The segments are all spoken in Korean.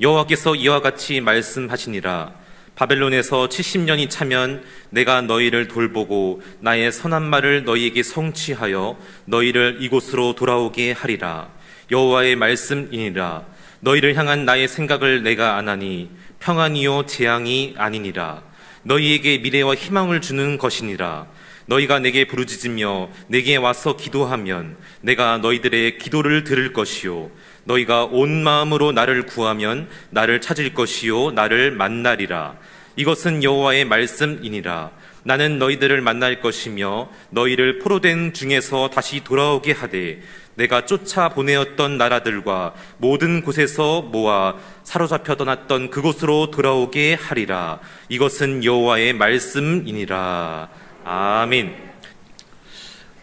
여호와께서 이와 같이 말씀하시니라. 바벨론에서 70년이 차면 내가 너희를 돌보고 나의 선한 말을 너희에게 성취하여 너희를 이곳으로 돌아오게 하리라. 여호와의 말씀이니라. 너희를 향한 나의 생각을 내가 아나니 평안이요 재앙이 아니니라. 너희에게 미래와 희망을 주는 것이니라. 너희가 내게 부르짖으며 내게 와서 기도하면 내가 너희들의 기도를 들을 것이요 너희가 온 마음으로 나를 구하면 나를 찾을 것이요 나를 만나리라. 이것은 여호와의 말씀이니라. 나는 너희들을 만날 것이며 너희를 포로된 중에서 다시 돌아오게 하되 내가 쫓아 보내었던 나라들과 모든 곳에서 모아 사로잡혀 떠났던 그곳으로 돌아오게 하리라. 이것은 여호와의 말씀이니라. 아멘.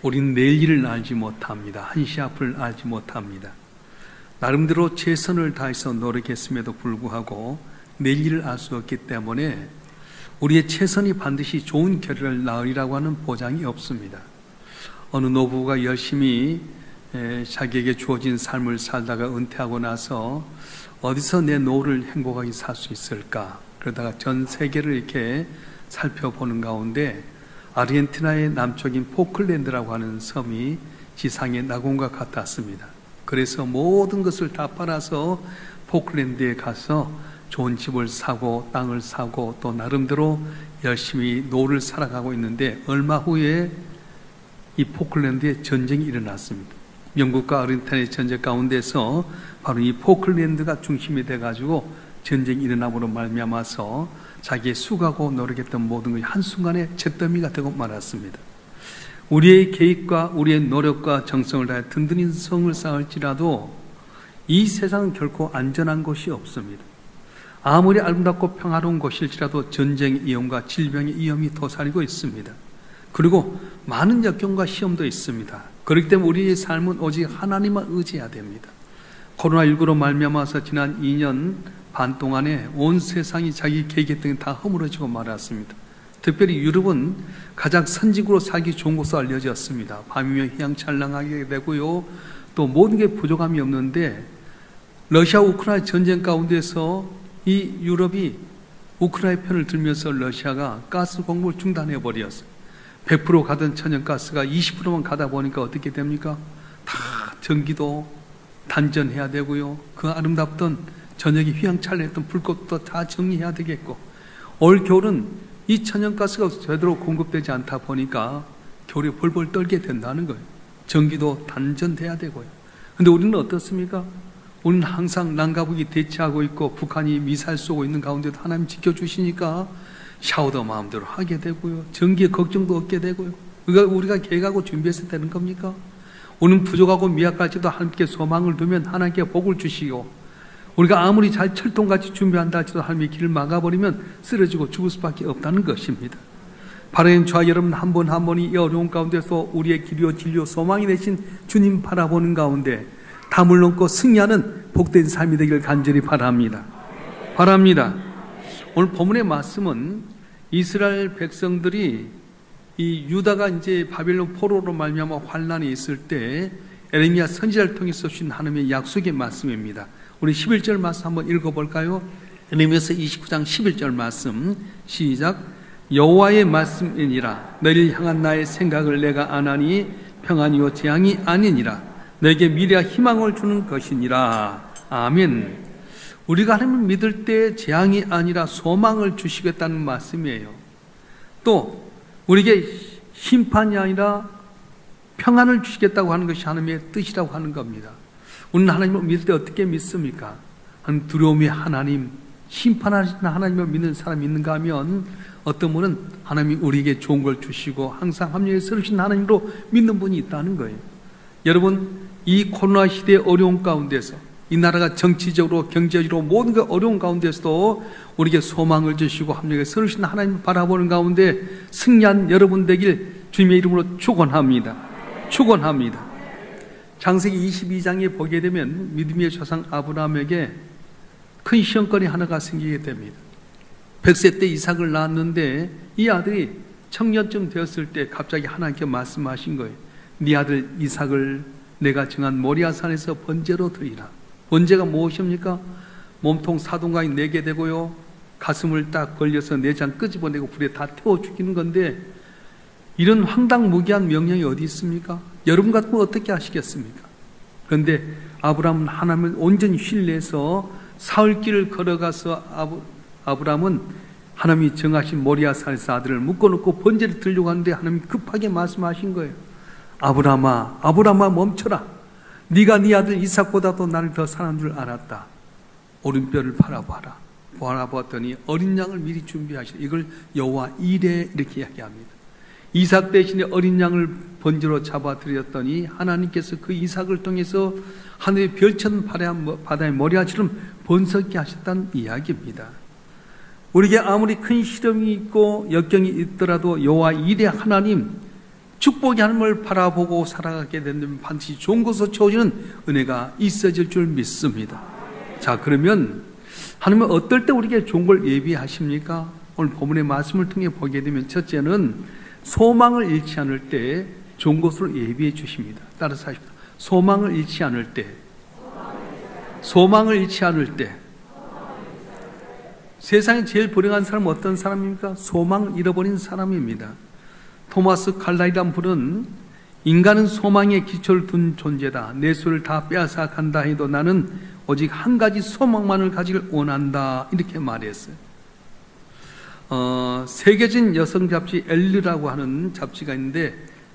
우린 내일을 알지 못합니다. 한시 앞을 알지 못합니다. 나름대로 최선을 다해서 노력했음에도 불구하고 내일을 알 수 없기 때문에 우리의 최선이 반드시 좋은 결과를 낳으리라고 하는 보장이 없습니다. 어느 노부가 열심히 자기에게 주어진 삶을 살다가 은퇴하고 나서 어디서 내 노후를 행복하게 살 수 있을까? 그러다가 전 세계를 이렇게 살펴보는 가운데 아르헨티나의 남쪽인 포클랜드라고 하는 섬이 지상의 낙원과 같았습니다. 그래서 모든 것을 다 팔아서 포클랜드에 가서 좋은 집을 사고 땅을 사고 또 나름대로 열심히 노후를 살아가고 있는데 얼마 후에 이 포클랜드에 전쟁이 일어났습니다. 영국과 아르헨티나의 전쟁 가운데서 바로 이 포클랜드가 중심이 돼가지고 전쟁이 일어남으로 말미암아서 자기의 수고하고 노력했던 모든 것이 한순간에 잿더미가 되고 말았습니다. 우리의 계획과 우리의 노력과 정성을 다해 든든히 성을 쌓을지라도 이 세상은 결코 안전한 곳이 없습니다. 아무리 아름답고 평화로운 곳일지라도 전쟁의 위험과 질병의 위험이 도사리고 있습니다. 그리고 많은 역경과 시험도 있습니다. 그렇기 때문에 우리의 삶은 오직 하나님만 의지해야 됩니다. 코로나19로 말미암아서 지난 2년 반 동안에 온 세상이 자기 계획했던 게 다 허물어지고 말았습니다. 특별히 유럽은 가장 선진국으로 살기 좋은 곳으로 알려졌습니다. 밤이면 휘황찬란하게 되고요. 또 모든 게 부족함이 없는데 러시아 우크라이나 전쟁 가운데서 이 유럽이 우크라이나 편을 들면서 러시아가 가스 공급을 중단해 버렸어요. 100% 가던 천연가스가 20%만 가다 보니까 어떻게 됩니까? 다 전기도 단전해야 되고요. 그 아름답던 저녁에 휘황찬란했던 불꽃도 다 정리해야 되겠고, 올 겨울은 이 천연가스가 제대로 공급되지 않다 보니까 겨울에 벌벌 떨게 된다는 거예요. 전기도 단전돼야 되고요. 근데 우리는 어떻습니까? 우리는 항상 난가북이 대치하고 있고 북한이 미사일 쏘고 있는 가운데도 하나님 지켜주시니까 샤워도 마음대로 하게 되고요. 전기에 걱정도 없게 되고요. 우리가 계획하고 준비했을 때는 겁니까? 우리는 부족하고 미약할지도 하나님께 소망을 두면 하나님께 복을 주시고, 우리가 아무리 잘 철통같이 준비한다 할지라도 하나님의 길을 막아버리면 쓰러지고 죽을 수밖에 없다는 것입니다. 바라는 저와 여러분 한 분 한 분이 이 어려운 가운데서 우리의 길이요 진리요 소망이 되신 주님 바라보는 가운데 담을 넘고 승리하는 복된 삶이 되길 간절히 바랍니다. 오늘 본문의 말씀은 이스라엘 백성들이 이 유다가 이제 바벨론 포로로 말미암아 환난이 있을 때 에레미야 선지자를 통해서 주신 하나님의 약속의 말씀입니다. 우리 11절 말씀 한번 읽어볼까요? 에레미야서 29장 11절 말씀 시작. 여호와의 말씀이니라. 너희를 향한 나의 생각을 내가 아나니 평안이요 재앙이 아니니라. 너에게 미래와 희망을 주는 것이니라. 아멘. 우리가 하나님을 믿을 때 재앙이 아니라 소망을 주시겠다는 말씀이에요. 또 우리에게 심판이 아니라 평안을 주시겠다고 하는 것이 하나님의 뜻이라고 하는 겁니다. 우리는 하나님을 믿을 때 어떻게 믿습니까? 두려움의 하나님, 심판하시는 하나님을 믿는 사람이 있는가 하면 어떤 분은 하나님이 우리에게 좋은 걸 주시고 항상 합력에 서르신 하나님으로 믿는 분이 있다는 거예요. 여러분, 이 코로나 시대의 어려운 가운데서 이 나라가 정치적으로 경제적으로 모든 게 어려운 가운데서도 우리에게 소망을 주시고 합력에 서르신 하나님을 바라보는 가운데 승리한 여러분 되길 주님의 이름으로 축원합니다. 창세기 22장에 보게 되면 믿음의 조상 아브라함에게 큰 시험거리 하나가 생기게 됩니다. 100세 때 이삭을 낳았는데 이 아들이 청년쯤 되었을 때 갑자기 하나님께 말씀하신 거예요. 네 아들 이삭을 내가 정한 모리아산에서 번제로 드리라. 번제가 무엇입니까? 몸통 사동강이 내게 되고요. 가슴을 딱 벌려서 내장 끄집어내고 불에 다 태워 죽이는 건데 이런 황당무계한 명령이 어디 있습니까? 여러분 같으면 어떻게 하시겠습니까? 그런데 아브라함은 하나님을 온전히 신뢰해서 사흘길을 걸어가서 아브라함은 하나님이 정하신 모리아산에서 아들을 묶어놓고 번제를 드리려고 하는데 하나님이 급하게 말씀하신 거예요. 아브라함아 멈춰라. 네가 네 아들 이삭보다도 나를 더 사랑하는 줄 알았다. 오른뼈를 바라보았더니 어린 양을 미리 준비하시라. 이걸 여호와 이레 이렇게 이야기합니다. 이삭 대신에 어린 양을 번제로 잡아드렸더니 하나님께서 그 이삭을 통해서 하늘의 별천 바다의 모리아처럼 번성케 하셨다는 이야기입니다. 우리에게 아무리 큰 시련이 있고 역경이 있더라도 여호와 이레 하나님, 축복의 하나님을 바라보고 살아가게 되면 반드시 좋은 곳으로 채워지는 은혜가 있어질 줄 믿습니다. 자, 그러면 하나님은 어떨 때 우리에게 좋은 걸 예비하십니까? 오늘 본문의 말씀을 통해 보게 되면 첫째는 소망을 잃지 않을 때 좋은 곳으로 예비해 주십니다. 따라서 하십시오. 소망을 잃지 않을 때. 세상에 제일 불행한 사람은 어떤 사람입니까? 소망을 잃어버린 사람입니다. 토마스 칼라이란 분은 인간은 소망에 기초를 둔 존재다. 내 수를 다 빼앗아 간다 해도 나는 오직 한 가지 소망만을 가지길 원한다. 이렇게 말했어요. 세계적인 여성 잡지 엘르라고 하는 잡지가 있는데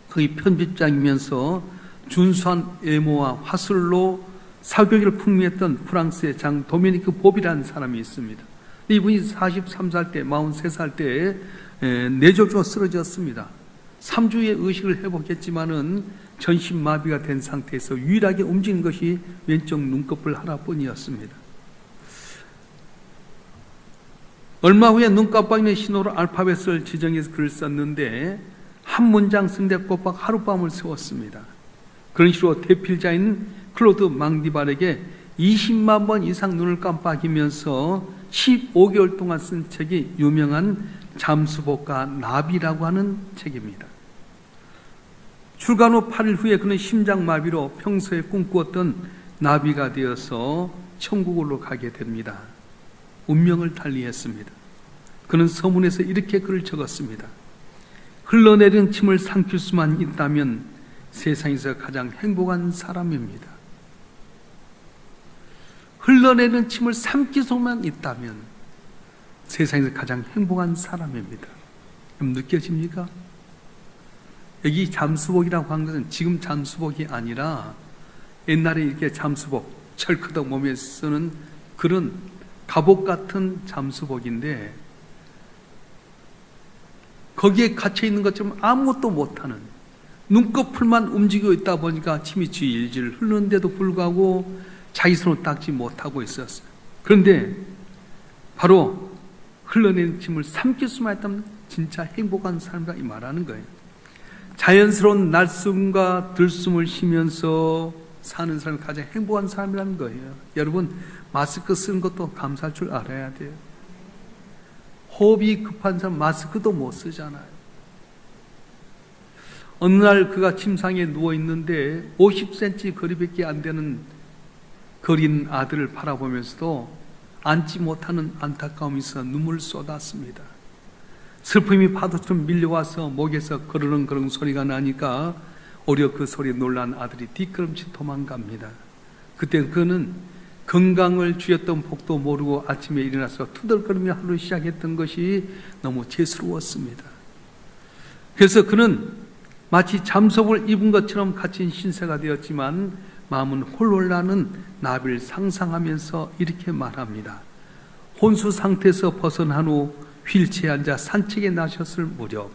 거기 편집장이면서 준수한 외모와 화술로 사교육을 풍미했던 프랑스의 장 도미니크 보비라는 사람이 있습니다. 이분이 43살 때, 43살 때 뇌졸중으로 쓰러졌습니다. 3주의 의식을 회복했지만은 전신마비가 된 상태에서 유일하게 움직인 것이 왼쪽 눈꺼풀 하나뿐이었습니다. 얼마 후에 눈깜빡이는 신호로 알파벳을 지정해서 글을 썼는데 한 문장 쓰는데 꼬박 하룻밤을 세웠습니다. 그런 식으로 대필자인 클로드 망디발에게 20만 번 이상 눈을 깜빡이면서 15개월 동안 쓴 책이 유명한 잠수복과 나비라고 하는 책입니다. 출간 후 8일 후에 그는 심장마비로 평소에 꿈꾸었던 나비가 되어서 천국으로 가게 됩니다. 운명을 달리했습니다. 그는 서문에서 이렇게 글을 적었습니다. 흘러내리는 침을 삼킬 수만 있다면 세상에서 가장 행복한 사람입니다. 흘러내리는 침을 삼킬 수만 있다면 세상에서 가장 행복한 사람입니다. 좀 느껴집니까? 여기 잠수복이라고 한 것은 지금 잠수복이 아니라 옛날에 이렇게 잠수복, 철크덕 몸에 쓰는 그런 갑옷 같은 잠수복인데 거기에 갇혀 있는 것처럼 아무것도 못하는 눈꺼풀만 움직이고 있다 보니까 침이 질질 흐르는데도 불구하고 자기 손을 닦지 못하고 있었어요. 그런데 바로 흘러내린 침을 삼킬 수만 있다면 진짜 행복한 삶이다 이 말하는 거예요. 자연스러운 날숨과 들숨을 쉬면서 사는 사람이 가장 행복한 사람이라는 거예요. 여러분 마스크 쓰는 것도 감사할 줄 알아야 돼요. 호흡이 급한 사람 마스크도 못 쓰잖아요. 어느 날 그가 침상에 누워있는데 50cm 거리밖에 안 되는 거린 아들을 바라보면서도 앉지 못하는 안타까움이 있어 눈물을 쏟았습니다. 슬픔이 파도처럼 밀려와서 목에서 그르릉그릉 소리가 나니까 오히려 그 소리에 놀란 아들이 뒷걸음치 도망갑니다. 그때 그는 건강을 주였던 복도 모르고 아침에 일어나서 투덜거리며 하루 시작했던 것이 너무 죄스러웠습니다. 그래서 그는 마치 잠속을 입은 것처럼 갇힌 신세가 되었지만 마음은 홀홀 나는 나비를 상상하면서 이렇게 말합니다. 혼수 상태에서 벗어난 후 휠체어에 앉아 산책에 나셨을 무렵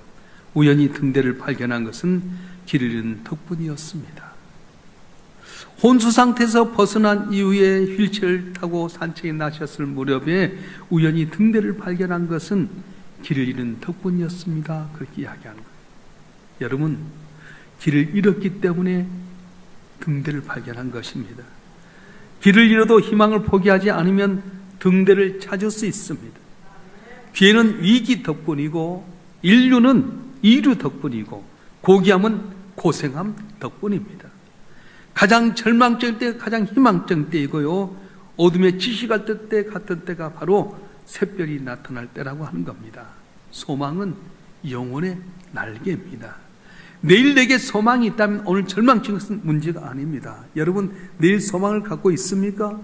우연히 등대를 발견한 것은 길을 잃은 덕분이었습니다. 혼수 상태에서 벗어난 이후에 휠체어를 타고 산책에 나셨을 무렵에 우연히 등대를 발견한 것은 길을 잃은 덕분이었습니다. 그렇게 이야기하는 거예요. 여러분, 길을 잃었기 때문에 등대를 발견한 것입니다. 길을 잃어도 희망을 포기하지 않으면 등대를 찾을 수 있습니다. 기회는 위기 덕분이고 인류는 이류 덕분이고 고귀함은 고생함 덕분입니다. 가장 절망적일 때 가장 희망적일 때이고요. 어둠의 지식할 때 같은 때가 바로 샛별이 나타날 때라고 하는 겁니다. 소망은 영혼의 날개입니다. 내일 내게 소망이 있다면 오늘 절망적인 것은 문제가 아닙니다. 여러분 내일 소망을 갖고 있습니까?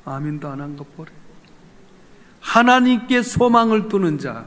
아멘도 안 한 것 보래. 하나님께 소망을 두는 자,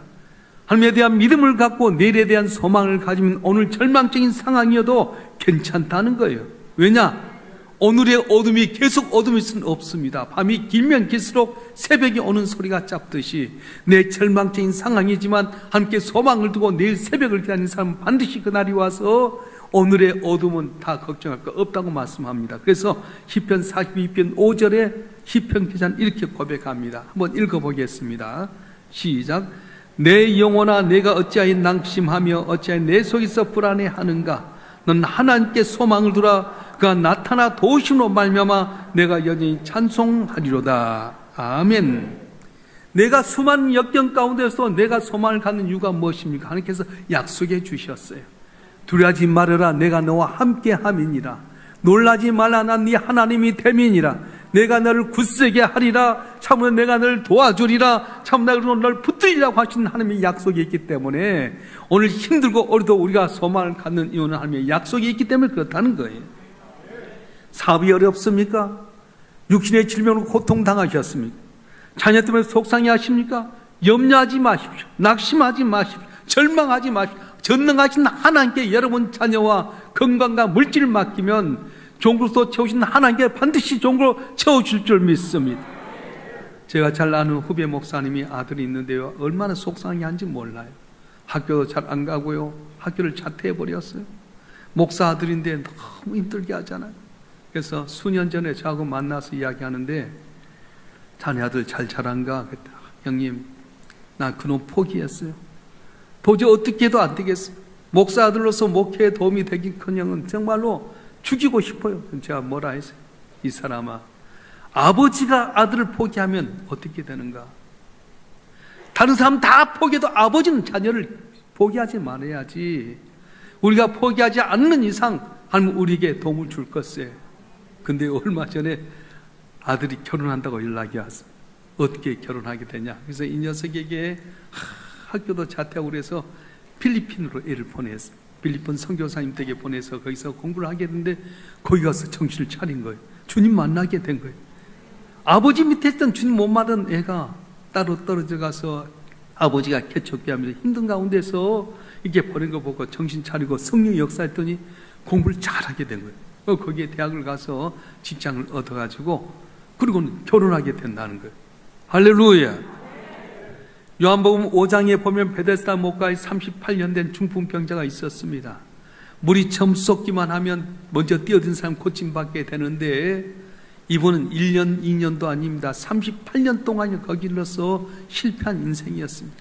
하나님에 대한 믿음을 갖고 내일에 대한 소망을 가지면 오늘 절망적인 상황이어도 괜찮다는 거예요. 왜냐? 오늘의 어둠이 계속 어둠일 수는 없습니다. 밤이 길면 길수록 새벽이 오는 소리가 짧듯이 내 절망적인 상황이지만 함께 소망을 두고 내일 새벽을 기다리는 사람은 반드시 그날이 와서 오늘의 어둠은 다 걱정할 거 없다고 말씀합니다. 그래서 시편 42편 5절에 시편 기자는 이렇게 고백합니다. 한번 읽어보겠습니다. 시작. 내 영혼아 내가 어찌하여 낙심하며 어찌하여 내 속에서 불안해하는가. 넌 하나님께 소망을 두라. 그가 나타나 도우심으로 말미암아 내가 여전히 찬송하리로다. 아멘. 내가 수많은 역경 가운데서 내가 소망을 갖는 이유가 무엇입니까? 하나님께서 약속해 주셨어요. 두려워하지 말아라. 내가 너와 함께 함이니라. 놀라지 말라. 난 네 하나님이 됨이니라. 내가 너를 굳세게 하리라. 참으로 내가 너를 도와주리라. 참으로 내가 너를 붙들리라고 하신 하나님의 약속이 있기 때문에 오늘 힘들고 어려도 우리가 소망을 갖는 이유는 하나님의 약속이 있기 때문에 그렇다는 거예요. 사업이 어렵습니까? 육신의 질병으로 고통당하셨습니까? 자녀 때문에 속상해 하십니까? 염려하지 마십시오. 낙심하지 마십시오. 절망하지 마십시오. 전능하신 하나님께 여러분 자녀와 건강과 물질을 맡기면 종으로서 채우신 하나님께 반드시 종으로 채워줄 줄 믿습니다. 제가 잘 아는 후배 목사님이 아들이 있는데요, 얼마나 속상해한지 몰라요. 학교도 잘 안 가고요, 학교를 자퇴해버렸어요. 목사 아들인데 너무 힘들게 하잖아요. 그래서 수년 전에 저하고 만나서 이야기하는데 자네 아들 잘 자란가? 그랬더니 형님 나 그놈 포기했어요. 도저히 어떻게 해도 안 되겠어요. 목사 아들로서 목회에 도움이 되기커녕 정말로 죽이고 싶어요. 제가 뭐라 했어요? 이 사람아, 아버지가 아들을 포기하면 어떻게 되는가? 다른 사람 다 포기해도 아버지는 자녀를 포기하지 말아야지. 우리가 포기하지 않는 이상 하나님 우리에게 도움을 줄 것이에요. 근데 얼마 전에 아들이 결혼한다고 연락이 왔어요. 어떻게 결혼하게 되냐? 그래서 이 녀석에게 학교도 자퇴하고 그래서 필리핀으로 애를 보냈어요. 필리핀 선교사님 댁에 보내서 거기서 공부를 하게 됐는데 거기 가서 정신을 차린 거예요. 주님 만나게 된 거예요. 아버지 밑에 있던 주님 못 만난 애가 따로 떨어져 가서 아버지가 개척기하면서 힘든 가운데서 이렇게 보낸 거 보고 정신 차리고 성령 역사했더니 공부를 잘하게 된 거예요. 거기에 대학을 가서 직장을 얻어가지고 그리고는 결혼하게 된다는 거예요. 할렐루야. 요한복음 5장에 보면 베데스다 목가에 38년 된 중풍병자가 있었습니다. 물이 처음 쏟기만 하면 먼저 뛰어든 사람 고침받게 되는데 이분은 1년, 2년도 아닙니다. 38년 동안 거기로서 실패한 인생이었습니다.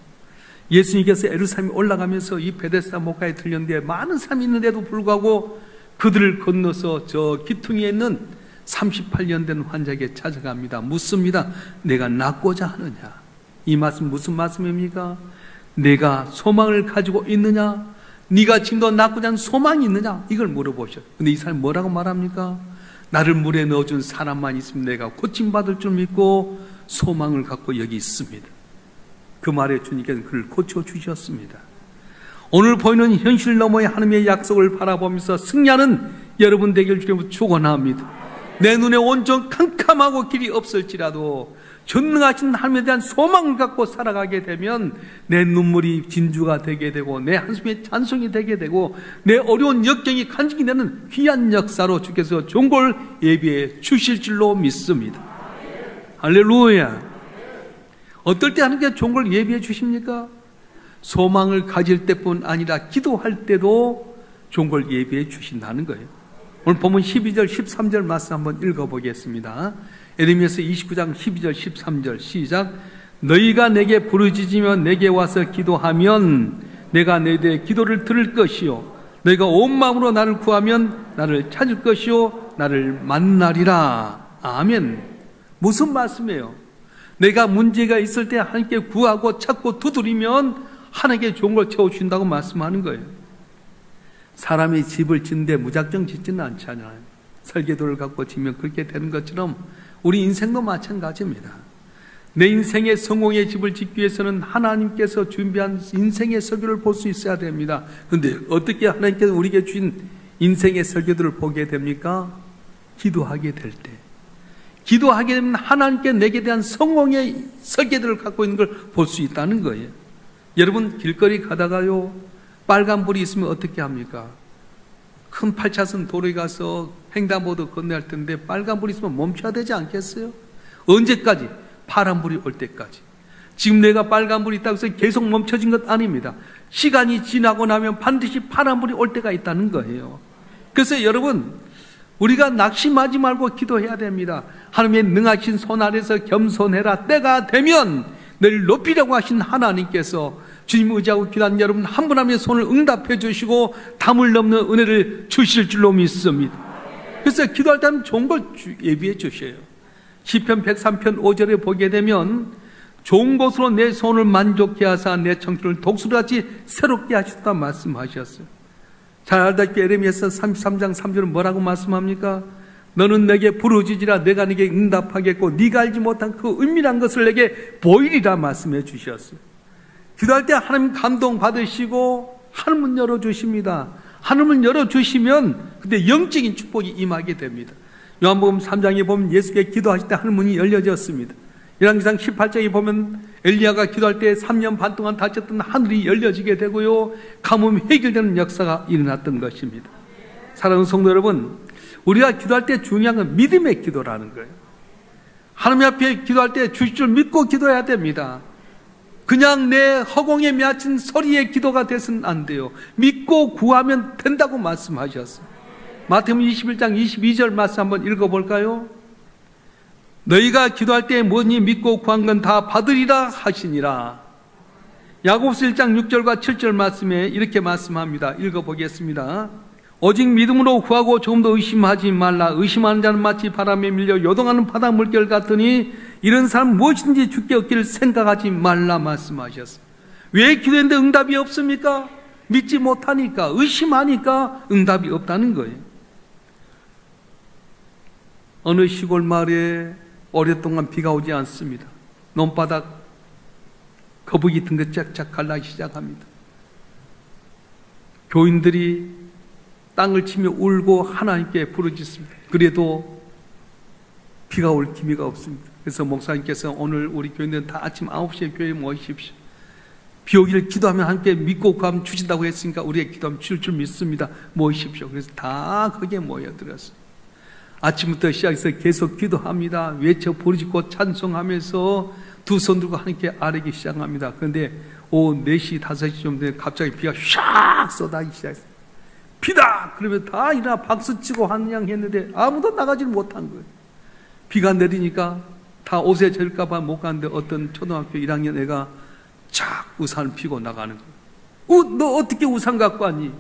예수님께서 예루살렘에 올라가면서 이 베데스다 목가에 들렸는데 많은 사람이 있는데도 불구하고 그들을 건너서 저 기퉁이에 있는 38년 된 환자에게 찾아갑니다. 묻습니다. 내가 낫고자 하느냐? 이 말씀 무슨 말씀입니까? 내가 소망을 가지고 있느냐? 네가 지금도 낫고자 하는 소망이 있느냐? 이걸 물어보셔요. 근데 이 사람이 뭐라고 말합니까? 나를 물에 넣어준 사람만 있으면 내가 고침받을 줄 믿고 소망을 갖고 여기 있습니다. 그 말에 주님께서 그를 고쳐주셨습니다. 오늘 보이는 현실 너머의 하나님의 약속을 바라보면서 승리하는 여러분 되길 주님으로 축원합니다. 내 눈에 온전 캄캄하고 길이 없을지라도 전능하신 하나님에 대한 소망을 갖고 살아가게 되면 내 눈물이 진주가 되게 되고 내 한숨이 찬송이 되게 되고 내 어려운 역경이 간직이 되는 귀한 역사로 주께서 좋은 걸 예비해 주실 줄로 믿습니다. 할렐루야. 어떨 때 하나님께 좋은 걸 예비해 주십니까? 소망을 가질 때뿐 아니라 기도할 때도 좋은 걸 예비해 주신다는 거예요. 오늘 보면 12절 13절 말씀 한번 읽어보겠습니다. 에레미야서 29장 12절 13절 시작. 너희가 내게 부르짖으며 내게 와서 기도하면 내가 너희들의 기도를 들을 것이요 너희가 온 마음으로 나를 구하면 나를 찾을 것이요 나를 만나리라. 아멘. 무슨 말씀이에요? 내가 문제가 있을 때 하나님께 구하고 찾고 두드리면 하나님께 좋은 걸 채워주신다고 말씀하는 거예요. 사람이 집을 짓는데 무작정 짓지는 않잖아요. 설계도를 갖고 지면 그렇게 되는 것처럼 우리 인생도 마찬가지입니다. 내 인생의 성공의 집을 짓기 위해서는 하나님께서 준비한 인생의 설계를 볼 수 있어야 됩니다. 그런데 어떻게 하나님께서 우리에게 주신 인생의 설계도를 보게 됩니까? 기도하게 될 때. 기도하게 되면 하나님께 내게 대한 성공의 설계도를 갖고 있는 걸 볼 수 있다는 거예요. 여러분, 길거리 가다가요, 빨간불이 있으면 어떻게 합니까? 큰 8차선 도로에 가서 횡단보도 건너야 할 텐데 빨간불이 있으면 멈춰야 되지 않겠어요? 언제까지? 파란불이 올 때까지. 지금 내가 빨간불이 있다고 해서 계속 멈춰진 것 아닙니다. 시간이 지나고 나면 반드시 파란불이 올 때가 있다는 거예요. 그래서 여러분, 우리가 낙심하지 말고 기도해야 됩니다. 하나님의 능하신 손 아래서 겸손해라. 때가 되면 늘 높이려고 하신 하나님께서 주님 의지하고 기도하는 여러분 한 분 한 분의 손을 응답해 주시고 담을 넘는 은혜를 주실 줄로 믿습니다. 그래서 기도할 때는 좋은 걸 예비해 주셔요. 시편 103편 5절에 보게 되면 좋은 것으로 내 손을 만족케 하사 내 청춘을 독수리같이 새롭게 하시다 말씀하셨어요. 잘 알다시피 에레미야서 33장 3절은 뭐라고 말씀합니까? 너는 내게 부르짖으라 내가 네게 응답하겠고 네가 알지 못한 그 은밀한 것을 내게 보이리라 말씀해 주셨어요. 기도할 때 하나님 감동 받으시고 하늘문 열어주십니다. 하늘문 열어주시면 그때 영적인 축복이 임하게 됩니다. 요한복음 3장에 보면 예수께 기도하실 때 하늘문이 열려졌습니다. 열왕기상 18장에 보면 엘리야가 기도할 때 3년 반 동안 닫혔던 하늘이 열려지게 되고요, 가뭄이 해결되는 역사가 일어났던 것입니다. 사랑하는 성도 여러분, 우리가 기도할 때 중요한 건 믿음의 기도라는 거예요. 하나님 앞에 기도할 때 주실 줄 믿고 기도해야 됩니다. 그냥 내 허공에 맺힌 소리의 기도가 돼서는 안 돼요. 믿고 구하면 된다고 말씀하셨어요. 마태복음 21장 22절 말씀 한번 읽어볼까요? 너희가 기도할 때 뭐니 믿고 구한 건 다 받으리라 하시니라. 야고보서 1장 6절과 7절 말씀에 이렇게 말씀합니다. 읽어보겠습니다. 오직 믿음으로 구하고 조금도 의심하지 말라. 의심하는 자는 마치 바람에 밀려 요동하는 바다 물결 같으니 이런 사람 무엇인지 주께 얻기를 생각하지 말라 말씀하셨어요. 왜 기도했는데 응답이 없습니까? 믿지 못하니까, 의심하니까 응답이 없다는 거예요. 어느 시골 마을에 오랫동안 비가 오지 않습니다. 논바닥 거북이 든 것 쫙쫙 갈라기 시작합니다. 교인들이 땅을 치며 울고 하나님께 부르짖습니다. 그래도 비가 올 기미가 없습니다. 그래서 목사님께서 오늘 우리 교인들은 다 아침 9시에 교회에 모이십시오. 비 오기를 기도하면 함께 믿고 구하면 주신다고 했으니까 우리의 기도하면 줄 줄 믿습니다. 모이십시오. 그래서 다 거기에 모여들었어요. 아침부터 시작해서 계속 기도합니다. 외쳐 부르짖고 찬송하면서 두 손 들고 하나님께 아뢰기 시작합니다. 그런데 오후 4시, 5시쯤 되면 갑자기 비가 샥 쏟아지기 시작했어요. 비다! 그러면 다 일어나 박수치고 환영했는데 아무도 나가지 못한 거예요. 비가 내리니까 다 옷에 젖을까봐 못 가는데 어떤 초등학교 1학년 애가 쫙 우산을 피고 나가는 거예요. 너 어떻게 우산 갖고 왔니?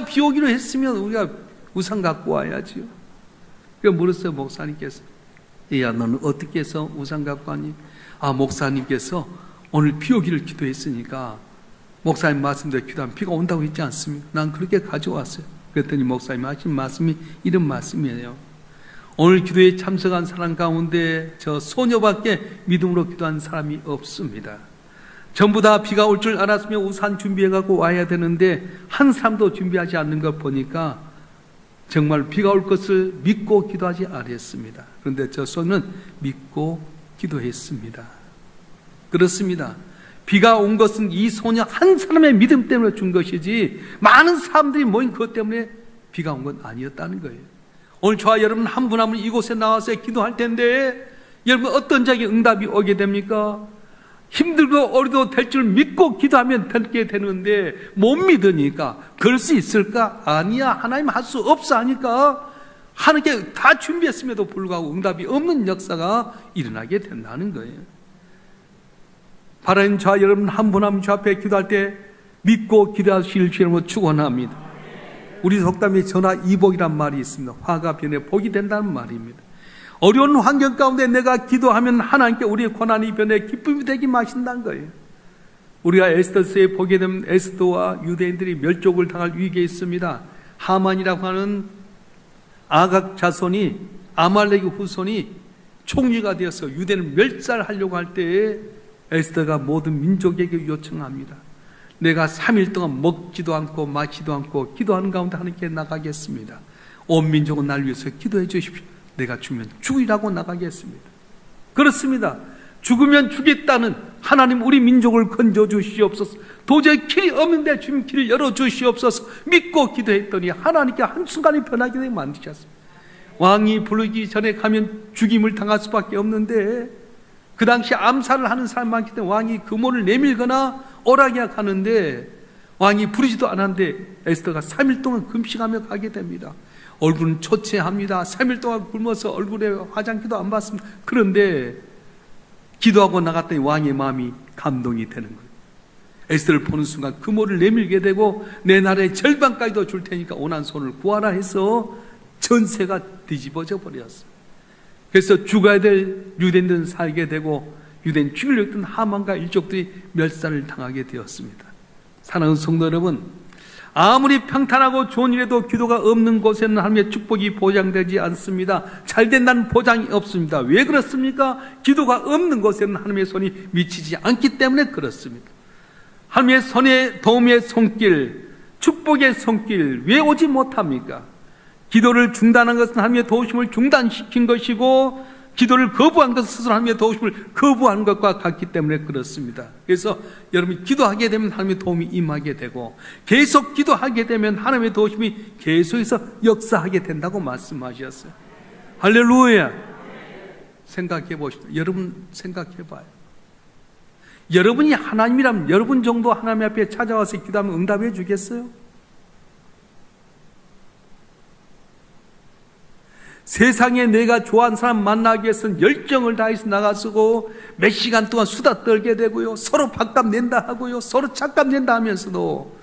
비 오기로 했으면 우리가 우산 갖고 와야지요. 그래서 물었어요, 목사님께서. 야, 너는 어떻게 해서 우산 갖고 왔니? 목사님께서 오늘 비 오기를 기도했으니까 목사님 말씀대로 기도하면 비가 온다고 했지 않습니까? 난 그렇게 가져왔어요. 그랬더니 목사님이 하신 말씀이 이런 말씀이에요. 오늘 기도에 참석한 사람 가운데 저 소녀밖에 믿음으로 기도한 사람이 없습니다. 전부 다 비가 올 줄 알았으면 우산 준비해갖고 와야 되는데 한 사람도 준비하지 않는 걸 보니까 정말 비가 올 것을 믿고 기도하지 않았습니다. 그런데 저 소녀는 믿고 기도했습니다. 그렇습니다. 비가 온 것은 이 소녀 한 사람의 믿음 때문에 준 것이지 많은 사람들이 모인 그것 때문에 비가 온 건 아니었다는 거예요. 오늘 저와 여러분 한 분 한 분 이곳에 나와서 기도할 텐데 여러분 어떤 자에게 응답이 오게 됩니까? 힘들고 어려도 될 줄 믿고 기도하면 되게 되는데 못 믿으니까 그럴 수 있을까? 아니야, 하나님 할 수 없어 하니까 하나님께 다 준비했음에도 불구하고 응답이 없는 역사가 일어나게 된다는 거예요. 바라는 저와 여러분 한 분 한 분 저 앞에 기도할 때 믿고 기도하실 줄로 축원합니다. 우리 속담에 전화 이복이란 말이 있습니다. 화가 변해 복이 된다는 말입니다. 어려운 환경 가운데 내가 기도하면 하나님께 우리의 고난이 변해 기쁨이 되게 마신다는 거예요. 우리가 에스더서에 보게 되면 에스더와 유대인들이 멸족을 당할 위기에 있습니다. 하만이라고 하는 아각 자손이, 아말렉의 후손이 총리가 되어서 유대를 멸살하려고 할 때에 에스더가 모든 민족에게 요청합니다. 내가 3일 동안 먹지도 않고 마시지도 않고 기도하는 가운데 하나님께 나가겠습니다. 온 민족은 날 위해서 기도해 주십시오. 내가 죽으면 죽으라고 나가겠습니다. 그렇습니다. 죽으면 죽겠다는 하나님, 우리 민족을 건져 주시옵소서. 도저히 길이 없는데 주님 길을 열어 주시옵소서 믿고 기도했더니 하나님께 한순간에 변하게 되게 만드셨습니다. 왕이 부르기 전에 가면 죽임을 당할 수밖에 없는데, 그 당시 암살을 하는 사람 많기 때문에 왕이 금호를 내밀거나 오라기야 가는데, 왕이 부르지도 않았는데 에스더가 3일 동안 금식하며 가게 됩니다. 얼굴은 초췌합니다. 3일 동안 굶어서 얼굴에 화장기도 안 받습니다. 그런데 기도하고 나갔더니 왕의 마음이 감동이 되는 거예요. 에스더를 보는 순간 금호를 내밀게 되고, 내 나라의 절반까지도 줄 테니까 오난 손을 구하라 해서 전세가 뒤집어져 버렸어요. 그래서 죽어야 될 유대인들은 살게 되고, 유대인 죽이려 했던 하만과 일족들이 멸살을 당하게 되었습니다. 사랑하는 성도 여러분, 아무리 평탄하고 좋은 일에도 기도가 없는 곳에는 하나님의 축복이 보장되지 않습니다. 잘 된다는 보장이 없습니다. 왜 그렇습니까? 기도가 없는 곳에는 하나님의 손이 미치지 않기 때문에 그렇습니다. 하나님의 손의 도움의 손길, 축복의 손길 왜 오지 못합니까? 기도를 중단한 것은 하나님의 도우심을 중단시킨 것이고, 기도를 거부한 것은 스스로 하나님의 도우심을 거부한 것과 같기 때문에 그렇습니다. 그래서 여러분이 기도하게 되면 하나님의 도움이 임하게 되고, 계속 기도하게 되면 하나님의 도우심이 계속해서 역사하게 된다고 말씀하셨어요. 할렐루야. 생각해 보십시오. 여러분 생각해 봐요. 여러분이 하나님이라면 여러분 정도 하나님 앞에 찾아와서 기도하면 응답해 주겠어요? 세상에 내가 좋아하는 사람 만나기 위해서는 열정을 다해서 나가서고 몇 시간 동안 수다 떨게 되고요, 서로 밥값 낸다 하고요, 서로 찻값 낸다 하면서도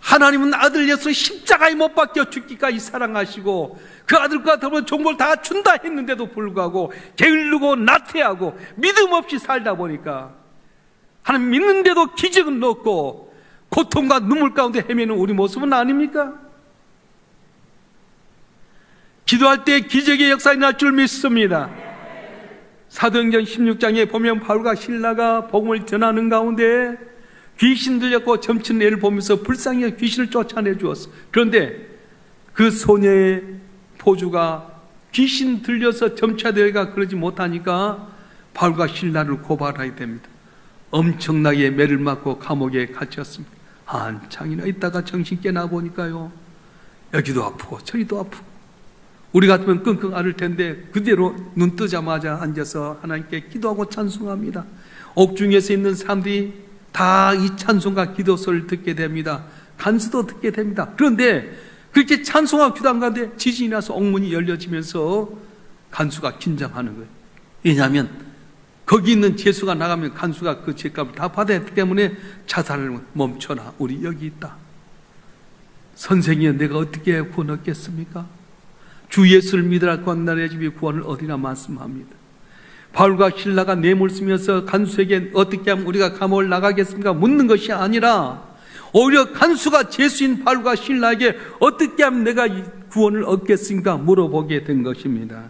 하나님은 아들 예수 십자가에 못 박혀 죽기까지 사랑하시고 그 아들과 더불어 종보를 다 준다 했는데도 불구하고 게을르고 나태하고 믿음 없이 살다 보니까 하나님 믿는데도 기적은 없고 고통과 눈물 가운데 헤매는 우리 모습은 아닙니까? 기도할 때 기적의 역사가 일어날 줄 믿습니다. 사도행전 16장에 보면 바울과 실라가 복음을 전하는 가운데 귀신 들렸고 점치는 애를 보면서 불쌍히 귀신을 쫓아내 주었어. 그런데 그 소녀의 포주가 귀신 들려서 점쳐내가 그러지 못하니까 바울과 실라를 고발하게 됩니다. 엄청나게 매를 맞고 감옥에 갇혔습니다. 한창이나 있다가 정신 깨나 보니까요, 여기도 아프고 저기도 아프고, 우리 같으면 끙끙 앓을 텐데 그대로 눈 뜨자마자 앉아서 하나님께 기도하고 찬송합니다. 옥중에서 있는 사람들이 다 이 찬송과 기도 소리를 듣게 됩니다. 간수도 듣게 됩니다. 그런데 그렇게 찬송하고 기도한 가운데 지진이 나서 옥문이 열려지면서 간수가 긴장하는 거예요. 왜냐하면 거기 있는 죄수가 나가면 간수가 그 죄값을 다 받아야 하기 때문에 자살을 멈춰라, 우리 여기 있다. 선생님, 내가 어떻게 구원 얻겠습니까? 주 예수를 믿으라 구한나라의 집이 구원을 얻으리라 말씀합니다. 바울과 실라가 뇌물 쓰면서 간수에게 어떻게 하면 우리가 감옥을 나가겠습니까? 묻는 것이 아니라 오히려 간수가 죄수인 바울과 실라에게 어떻게 하면 내가 구원을 얻겠습니까? 물어보게 된 것입니다.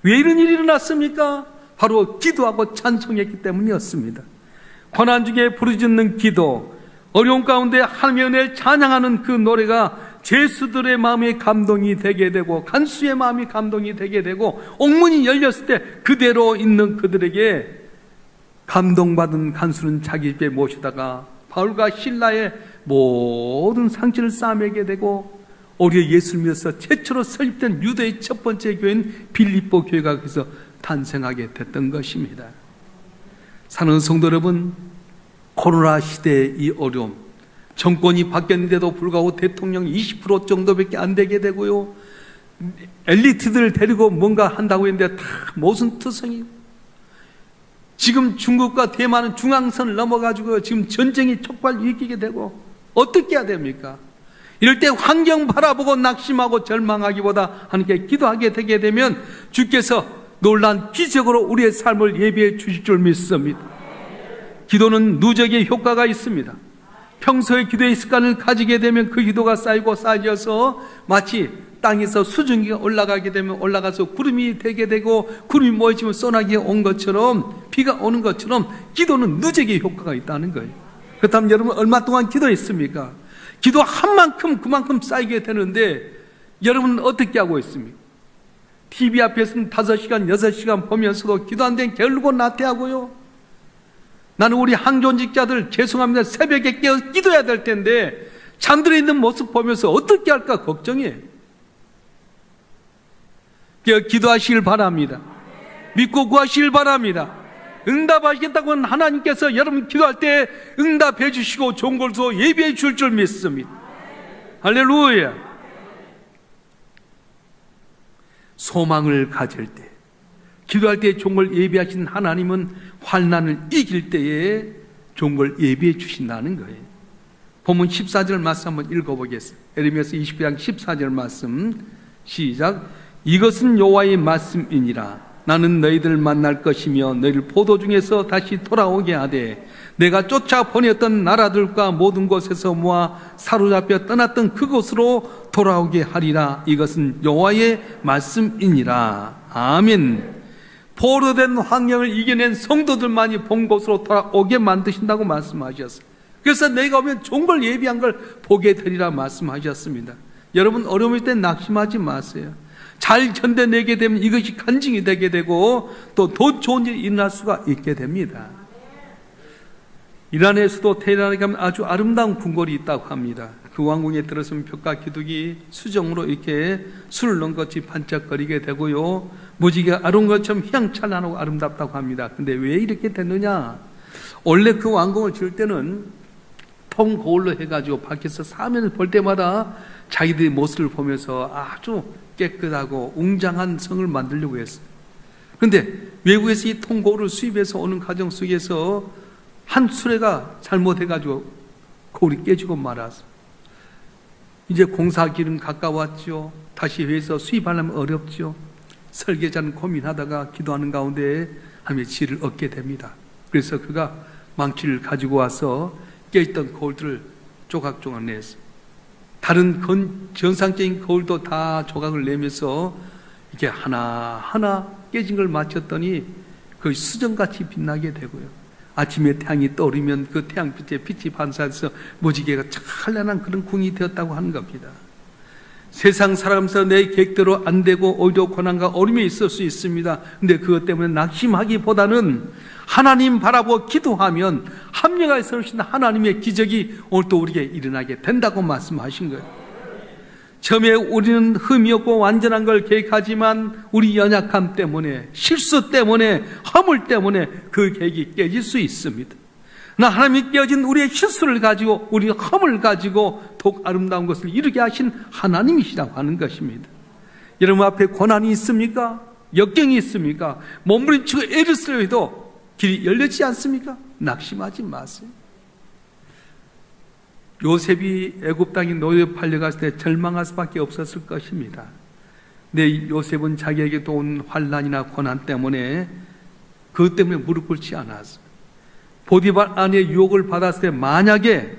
왜 이런 일이 일어났습니까? 바로 기도하고 찬송했기 때문이었습니다. 고난 중에 부르짖는 기도, 어려운 가운데 하나님의 은혜를 찬양하는 그 노래가 죄수들의 마음이 감동이 되게 되고 간수의 마음이 감동이 되게 되고, 옥문이 열렸을 때 그대로 있는 그들에게 감동받은 간수는 자기 집에 모시다가 바울과 실라의 모든 상처를 싸매게 되고, 오히려 예수를 믿어서 최초로 설립된 유대의 첫 번째 교회인 빌립보 교회가 그래서 탄생하게 됐던 것입니다. 사랑하는 성도 여러분, 코로나 시대의 이 어려움, 정권이 바뀌었는데도 불구하고 대통령 20% 정도밖에 안 되게 되고요, 엘리트들을 데리고 뭔가 한다고 했는데 다 무슨 투성이, 지금 중국과 대만은 중앙선을 넘어가지고 지금 전쟁이 촉발 일으키게 되고, 어떻게 해야 됩니까? 이럴 때 환경 바라보고 낙심하고 절망하기보다 하나님께 기도하게 되게 되면 주께서 놀라운 기적으로 우리의 삶을 예비해 주실 줄 믿습니다. 기도는 누적의 효과가 있습니다. 평소에 기도의 습관을 가지게 되면 그 기도가 쌓이고 쌓여서 마치 땅에서 수증기가 올라가게 되면 올라가서 구름이 되게 되고 구름이 모여지면 소나기가 온 것처럼 비가 오는 것처럼 기도는 누적의 효과가 있다는 거예요. 그렇다면 여러분 얼마 동안 기도했습니까? 기도한 만큼 그만큼 쌓이게 되는데 여러분은 어떻게 하고 있습니까? TV 앞에서는 5시간, 6시간 보면서도 기도 안 되면 게으르고 나태하고요. 나는 우리 항존직자들 죄송합니다. 새벽에 깨어 기도해야 될 텐데 잠들어 있는 모습 보면서 어떻게 할까 걱정해. 기도하시길 바랍니다. 믿고 구하시길 바랍니다. 응답하시겠다고 하는 하나님께서 여러분 기도할 때 응답해 주시고 좋은 것으로 예비해 줄 줄 믿습니다. 할렐루야. 소망을 가질 때, 기도할 때 좋은 걸 예비하신 하나님은 환난을 이길 때에 좋은 걸 예비해 주신다는 거예요. 본문 14절 말씀 한번 읽어보겠습니다. 에레미야서 29장 14절 말씀 시작. 이것은 여호와의 말씀이니라. 나는 너희들 만날 것이며 너희를 포도 중에서 다시 돌아오게 하되 내가 쫓아 보냈던 나라들과 모든 곳에서 모아 사로잡혀 떠났던 그곳으로 돌아오게 하리라. 이것은 여호와의 말씀이니라. 아멘. 포로된 환경을 이겨낸 성도들만이 본 곳으로 돌아오게 만드신다고 말씀하셨어요. 그래서 내가 오면 좋은 걸 예비한 걸 보게 되리라 말씀하셨습니다. 여러분 어려움일 때 낙심하지 마세요. 잘 견뎌내게 되면 이것이 간증이 되게 되고 또 더 좋은 일이 일어날 수가 있게 됩니다. 이란에서도 테헤란에 가면 아주 아름다운 궁궐이 있다고 합니다. 그 왕궁에 들어서면 벽과 기둥이 수정으로 이렇게 술을 넣은 것이 반짝거리게 되고요, 무지개가 아름다운 것처럼 휘황찬란하고 아름답다고 합니다. 근데 왜 이렇게 됐느냐? 원래 그 왕궁을 지을 때는 통거울로 해가지고 밖에서 사면을 볼 때마다 자기들의 모습을 보면서 아주 깨끗하고 웅장한 성을 만들려고 했어요. 그런데 외국에서 이 통거울을 수입해서 오는 과정 속에서 한 수레가 잘못해가지고 거울이 깨지고 말았어요. 이제 공사길은 가까웠죠. 다시 회에서 수입하려면 어렵죠. 설계자는 고민하다가 기도하는 가운데 하나님의 지혜를 얻게 됩니다. 그래서 그가 망치를 가지고 와서 깨있던 거울들을 조각조각 냈어요. 다른 정상적인 거울도 다 조각을 내면서 이게 하나하나 깨진 걸 맞췄더니 그 수정같이 빛나게 되고요. 아침에 태양이 떠오르면 그 태양빛에 빛이 반사해서 무지개가 찬란한 그런 궁이 되었다고 하는 겁니다. 세상 살아가면서 내 계획대로 안 되고 오히려 고난과 어려움이 있을 수 있습니다. 근데 그것 때문에 낙심하기보다는 하나님 바라보고 기도하면 합력하여 세우신 하나님의 기적이 오늘 또 우리에게 일어나게 된다고 말씀하신 거예요. 처음에 우리는 흠이 없고 완전한 걸 계획하지만 우리 연약함 때문에, 실수 때문에, 허물 때문에 그 계획이 깨질 수 있습니다. 그러나 하나님이 깨어진 우리의 실수를 가지고, 우리의 허물을 가지고 더욱 아름다운 것을 이루게 하신 하나님이시라고 하는 것입니다. 여러분 앞에 고난이 있습니까? 역경이 있습니까? 몸부림치고 애를 쓰려 해도 길이 열리지 않습니까? 낙심하지 마세요. 요셉이 애굽 땅에 노예 팔려갔을 때 절망할 수밖에 없었을 것입니다. 근데 요셉은 자기에게 온 환난이나 고난 때문에 그것 때문에 무릎 꿇지 않았어요. 보디발 아내의 유혹을 받았을 때 만약에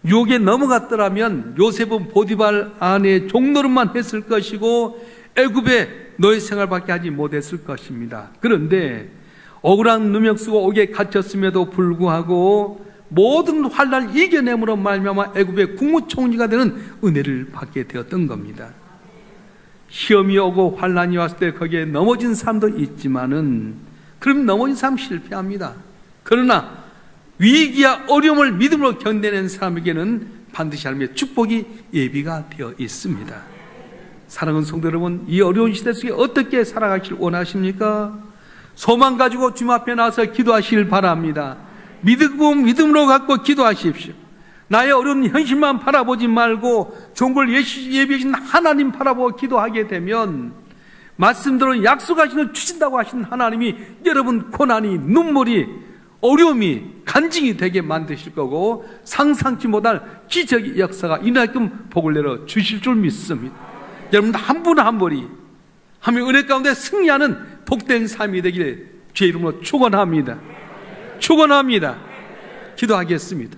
유혹에 넘어갔더라면 요셉은 보디발 아내의 종노릇만 했을 것이고 애굽의 노예 생활밖에 하지 못했을 것입니다. 그런데 억울한 누명 쓰고 옥에 갇혔음에도 불구하고 모든 환난을 이겨냄으로 말미암아 애굽의 국무총리가 되는 은혜를 받게 되었던 겁니다. 시험이 오고 환난이 왔을 때 거기에 넘어진 사람도 있지만은 그럼 넘어진 사람 실패합니다. 그러나 위기와 어려움을 믿음으로 견뎌낸 사람에게는 반드시 하나님의 축복이 예비가 되어 있습니다. 사랑하는 성도 여러분, 이 어려운 시대 속에 어떻게 살아가길 원하십니까? 소망 가지고 주님 앞에 나와서 기도하시길 바랍니다. 믿음으로 갖고 기도하십시오. 나의 어려운 현실만 바라보지 말고 좋은 걸 예비하신 하나님 바라보고 기도하게 되면 말씀대로 약속하시는 주신다고 하신 하나님이 여러분 고난이, 눈물이, 어려움이 간증이 되게 만드실 거고 상상치 못할 기적의 역사가 이날끔 복을 내려 주실 줄 믿습니다. 여러분 한 분 한 분이 하나님의 은혜 가운데 승리하는 복된 삶이 되길 주의 이름으로 축원합니다. 축원합니다. 기도하겠습니다.